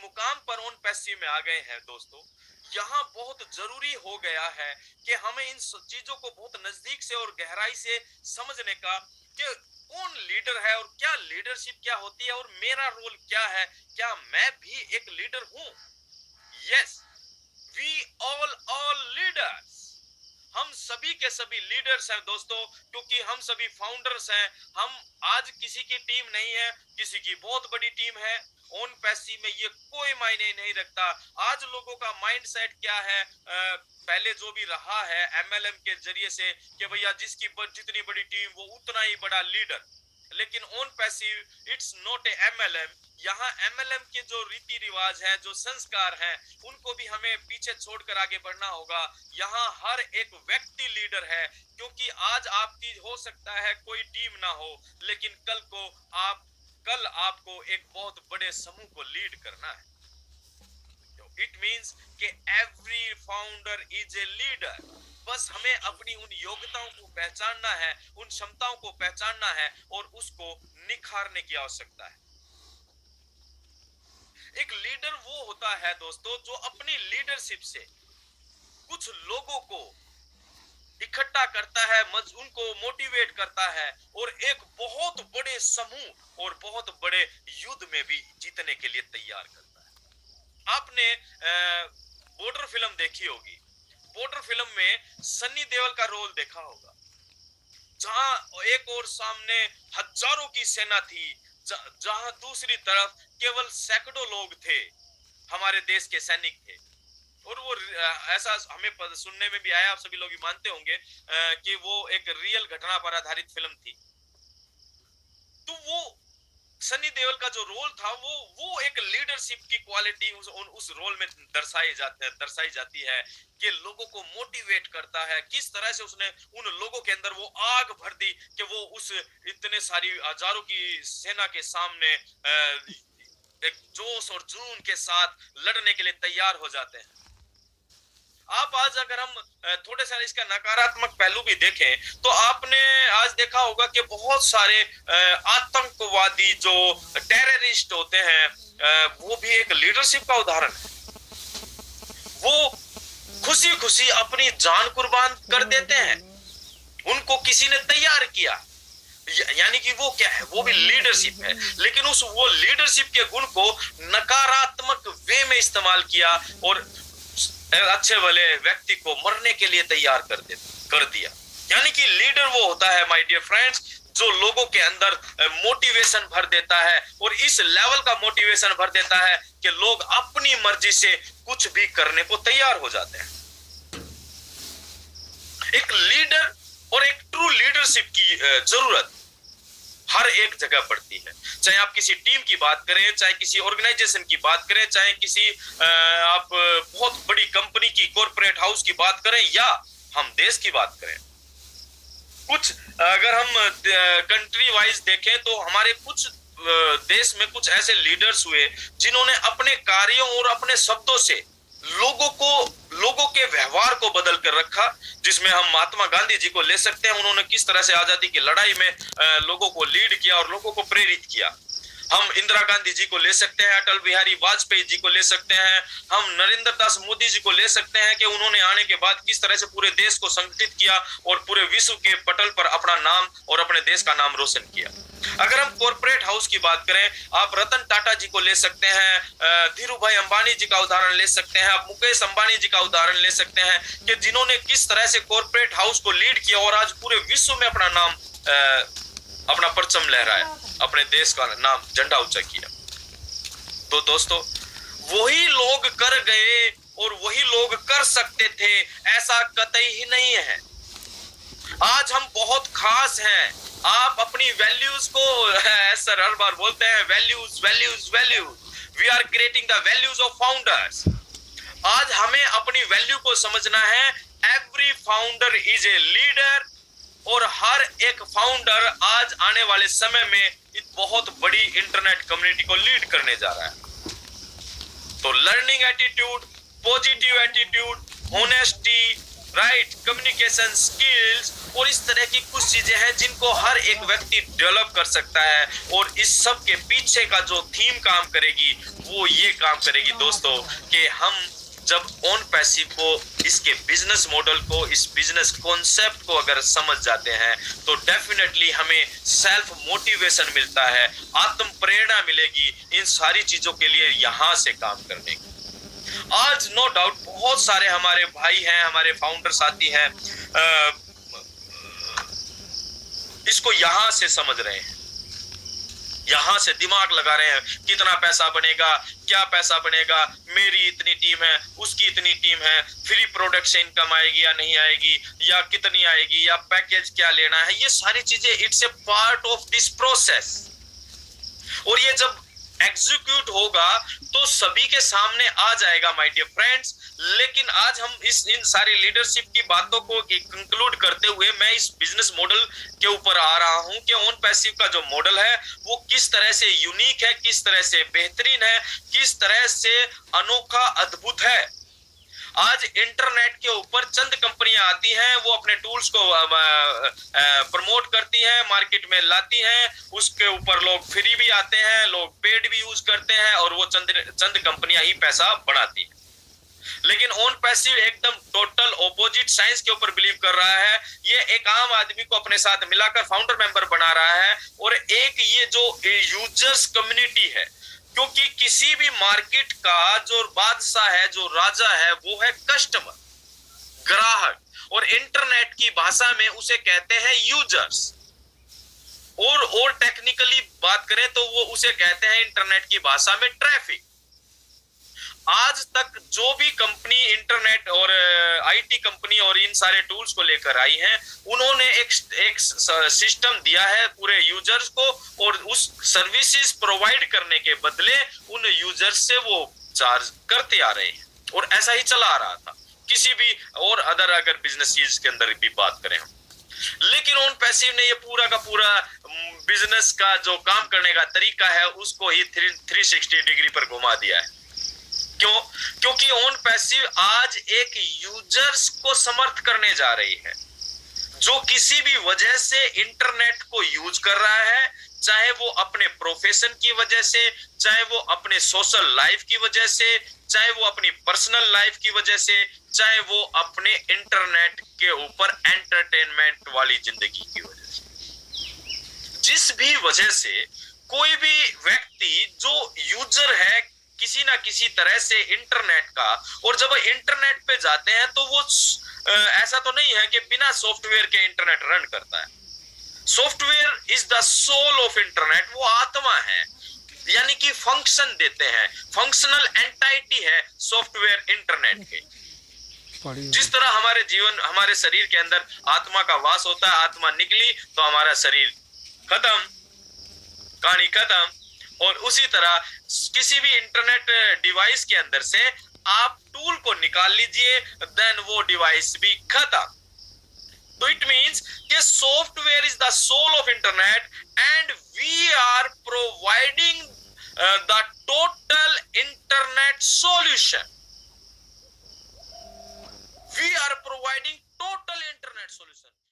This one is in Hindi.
मुकाम पर ओन पैसिव में आ गए हैं दोस्तों, यहाँ बहुत जरूरी हो गया है कि हमें इन चीजों को बहुत नजदीक से और गहराई से समझने का कि कौन लीडर है और क्या लीडरशिप क्या होती है और मेरा रोल क्या है, क्या मैं भी एक लीडर हूं। यस, वी ऑल लीडर्स, हम सभी के सभी लीडर्स हैं दोस्तों, क्योंकि हम सभी फाउंडर्स हैं। हम आज किसी की टीम नहीं है, किसी की बहुत बड़ी टीम है। ओन पैसिव में ये कोई मायने नहीं रखता। आज लोगों का माइंडसेट क्या है, पहले जो भी रहा है एमएलएम के जरिए से कि भैया जिसकी जितनी बड़ी टीम वो उतना ही बड़ा लीडर, लेकिन own passive it's not a MLM. यहाँ एमएलएम के जो रीति रिवाज हैं, जो संस्कार हैं, उनको भी हमें पीछे छोड़कर आगे बढ़ना होगा। यहाँ हर एक व्यक्ति लीडर है, क्योंकि आज आपकी हो सकता है कोई टीम ना हो, लेकिन कल आपको एक बहुत बड़े समूह को लीड करना है। इट मीन्स कि every founder is a leader. बस हमें अपनी उन योग्यताओं को पहचानना है, उन क्षमताओं को पहचानना है और उसको निखारने की आवश्यकता है। एक लीडर वो होता है दोस्तों जो अपनी लीडरशिप से कुछ लोगों को इकट्ठा करता है, उनको मोटिवेट करता है और एक बहुत बड़े समूह और बहुत बड़े युद्ध में भी जीतने के लिए तैयार करता है। आपने बॉर्डर फिल्म देखी होगी। बॉर्डर फिल्म में सन्नी देओल का रोल देखा होगा, जहां एक और सामने हजारों की सेना थी, जहां दूसरी तरफ केवल सैकड़ों लोग थे, हमारे देश के सैनिक थे। और वो ऐसा हमें सुनने में भी आया, आप सभी लोग भी मानते होंगे कि वो एक रियल घटना पर आधारित फिल्म थी। तो वो सनी देओल का जो रोल था वो एक लीडरशिप की क्वालिटी उस रोल में दर्शाई जाती है कि लोगों को मोटिवेट करता है। किस तरह से उसने उन लोगों के अंदर वो आग भर दी कि वो उस इतने सारी हजारों की सेना के सामने एक जोश और जुनून के साथ लड़ने के लिए तैयार हो जाते हैं। आप आज अगर हम थोड़े सा इसका नकारात्मक पहलू भी देखें तो आपने आज देखा होगा कि बहुत सारे आतंकवादी जो टेररिस्ट होते हैं, वो भी एक लीडरशिप का उदाहरण है। वो खुशी खुशी अपनी जान कुर्बान कर देते हैं, उनको किसी ने तैयार किया, यानी कि वो क्या है, वो भी लीडरशिप है। लेकिन वो लीडरशिप के गुण को नकारात्मक वे में इस्तेमाल किया और अच्छे वाले व्यक्ति को मरने के लिए तैयार कर दिया। यानी कि लीडर वो होता है माय डियर फ्रेंड्स जो लोगों के अंदर मोटिवेशन भर देता है, और इस लेवल का मोटिवेशन भर देता है कि लोग अपनी मर्जी से कुछ भी करने को तैयार हो जाते हैं। एक लीडर और एक ट्रू लीडरशिप की जरूरत हर एक जगह पड़ती है, चाहे आप किसी टीम की बात करें, चाहे किसी ऑर्गेनाइजेशन की बात करें, चाहे किसी आप बहुत बड़ी कंपनी की कॉर्पोरेट हाउस की बात करें, या हम देश की बात करें। कुछ अगर हम कंट्री वाइज देखें तो हमारे कुछ देश में कुछ ऐसे लीडर्स हुए जिन्होंने अपने कार्यों और अपने शब्दों से लोगों के व्यवहार को बदल कर रखा। जिसमें हम महात्मा गांधी जी को ले सकते हैं, उन्होंने किस तरह से आजादी की लड़ाई में लोगों को लीड किया और लोगों को प्रेरित किया। हम इंदिरा गांधी जी को ले सकते हैं, अटल बिहारी वाजपेयी जी को ले सकते हैं, हम नरेंद्र दास मोदी जी को ले सकते हैं कि उन्होंने आने के बाद किस तरह से पूरे देश को संगठित किया और पूरे विश्व के पटल पर अपना नाम और अपने देश का नाम रोशन किया। अगर हम कॉर्पोरेट हाउस की बात करें, आप रतन टाटा जी को ले सकते हैं, धीरू भाई अंबानी जी का उदाहरण ले सकते हैं, आप मुकेश अंबानी जी का उदाहरण ले सकते हैं कि जिन्होंने किस तरह से कॉर्पोरेट हाउस को लीड किया और आज पूरे विश्व में अपना नाम, अपना परचम लहराया, अपने देश का नाम, झंडा ऊंचा किया। तो दोस्तों वही लोग कर गए और वही लोग कर सकते थे, ऐसा कतई ही नहीं है। आज हम बहुत खास हैं। आप अपनी वैल्यूज को, सर हर बार बोलते हैं values values values, we are creating the values of founders. आज हमें अपनी वैल्यू को समझना है। Every founder is a leader, और हर एक फाउंडर आज आने वाले समय में एक बहुत बड़ी इंटरनेट कम्युनिटी को लीड करने जा रहा है। तो learning attitude, positive attitude, honesty, right communication skills और इस तरह की कुछ चीजें हैं जिनको हर एक व्यक्ति डेवलप कर सकता है। और इस सब के पीछे का जो थीम काम करेगी वो ये काम करेगी दोस्तों कि हम जब ऑन पैसिव को, इसके बिजनेस मॉडल को, इस बिजनेस कॉन्सेप्ट को अगर समझ जाते हैं तो डेफिनेटली हमें सेल्फ मोटिवेशन मिलता है, आत्म प्रेरणा मिलेगी इन सारी चीजों के लिए यहां से काम करने की। आज नो डाउट बहुत सारे हमारे भाई हैं, हमारे फाउंडर साथी हैं, इसको यहां से समझ रहे हैं, यहां से दिमाग लगा रहे हैं, कितना पैसा बनेगा, क्या पैसा बनेगा, मेरी इतनी टीम है, उसकी इतनी टीम है, फ्री प्रोडक्ट से इनकम आएगी या नहीं आएगी, या कितनी आएगी, या पैकेज क्या लेना है। ये सारी चीजें it's a part of this process. और ये जब एग्जीक्यूट होगा तो सभी के सामने आ जाएगा माय डियर फ्रेंड्स। लेकिन आज हम इन सारी लीडरशिप की बातों को कंक्लूड करते हुए मैं इस बिजनेस मॉडल के ऊपर आ रहा हूं कि ऑन पैसिव का जो मॉडल है वो किस तरह से यूनिक है, किस तरह से बेहतरीन है, किस तरह से अनोखा अद्भुत है। आज इंटरनेट के ऊपर चंद कंपनियां आती हैं, वो अपने टूल्स को प्रमोट करती हैं, मार्केट में लाती हैं, उसके ऊपर लोग फ्री भी आते हैं, लोग पेड भी यूज करते हैं और वो चंद कंपनियां ही पैसा बढ़ाती हैं। लेकिन ऑन पैसिव एकदम टोटल ऑपोजिट साइंस के ऊपर बिलीव कर रहा है। ये एक आम आदमी को अपने साथ मिलाकर फाउंडर मेंबर बना रहा है और एक ये जो यूजर्स कम्युनिटी है, क्योंकि किसी भी मार्केट का जो बादशाह है, जो राजा है, वो है कस्टमर, ग्राहक, और इंटरनेट की भाषा में उसे कहते हैं यूजर्स, और टेक्निकली बात करें तो वो उसे कहते हैं इंटरनेट की भाषा में ट्रैफिक। आज तक जो भी कंपनी इंटरनेट और आईटी कंपनी और इन सारे टूल्स को लेकर आई हैं, उन्होंने एक सिस्टम दिया है पूरे यूजर्स को, और उस सर्विसेज प्रोवाइड करने के बदले उन यूजर्स से वो चार्ज करते आ रहे हैं, और ऐसा ही चला आ रहा था किसी भी और अगर बिजनेस के अंदर भी बात करें हम। लेकिन ऑन पैसिव ने ये पूरा का पूरा बिजनेस का जो काम करने का तरीका है उसको ही 360 डिग्री पर घुमा दिया है। क्यों? क्योंकि ऑन पैसिव आज एक यूजर्स को समर्थ करने जा रही है जो किसी भी वजह से इंटरनेट को यूज कर रहा है, चाहे वो अपने प्रोफेशन की वजह से, चाहे वो अपने सोशल लाइफ की वजह से, चाहे वो अपनी पर्सनल लाइफ की वजह से, चाहे वो अपने इंटरनेट के ऊपर एंटरटेनमेंट वाली जिंदगी की वजह से। जिस भी वजह से कोई भी व्यक्ति जो यूजर है किसी ना किसी तरह से इंटरनेट का, और जब इंटरनेट पे जाते हैं तो वो ऐसा तो नहीं है कि बिना सॉफ्टवेयर के इंटरनेट रन करता है। Software is the soul of internet, वो आत्मा है, यानी कि फंक्शन देते हैं, फंक्शनल एंटाइटी है सॉफ्टवेयर इंटरनेट के। जिस तरह हमारे जीवन, हमारे शरीर के अंदर आत्मा का वास होता है, आत्मा निकली तो हमारा शरीर खत्म, कहानी खत्म। और उसी तरह किसी भी इंटरनेट डिवाइस के अंदर से आप टूल को निकाल लीजिए, देन वो डिवाइस भी खत्म। So it means कि software is the soul of internet and we are